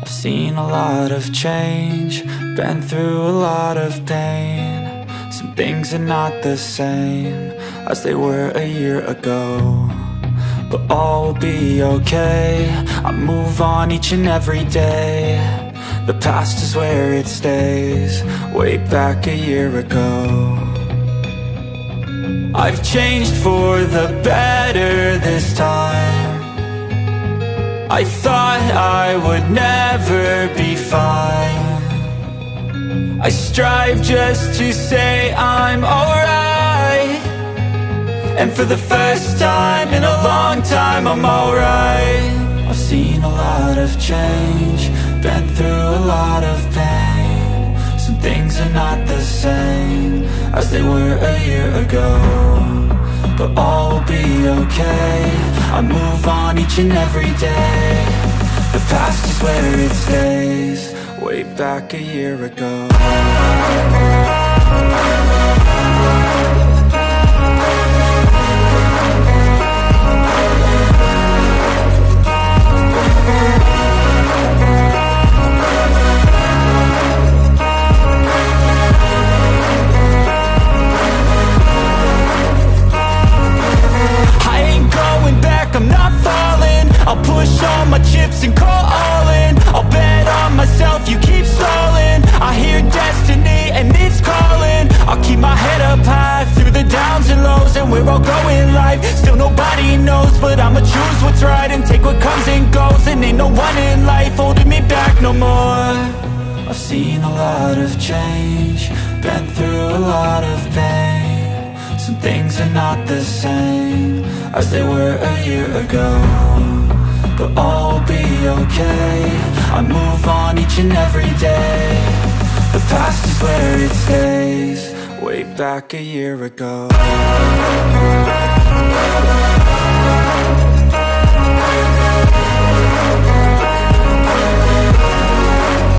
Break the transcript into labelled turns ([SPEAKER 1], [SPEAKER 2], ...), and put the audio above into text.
[SPEAKER 1] I've seen a lot of change, been through a lot of pain. Some things are not the same as they were a year ago, but all will be okay. I move on each and every day. The past is where it stays, way back a year ago. I've changed for the better this time. I thought I would never be fine. I strive just to say I'm alright, and for the first time in a long time I'm alright. I've seen a lot of change, been through a lot of pain. Some things are not the same as they were a year ago, but all will be okay. I move on each and every day. The past is where it stays, way back a year ago. I'm not falling, I'll push all my chips and call all in. I'll bet on myself, you keep stalling. I hear destiny and it's calling. I'll keep my head up high through the downs and lows, and we're all going life. Still nobody knows, but I'ma choose what's right and take what comes and goes. And ain't no one in life holding me back no more. I've seen a lot of change, been through a lot of pain. Some things are not the same as they were a year ago, but all will be okay. I move on each and every day. The past is where it stays, way back a year ago.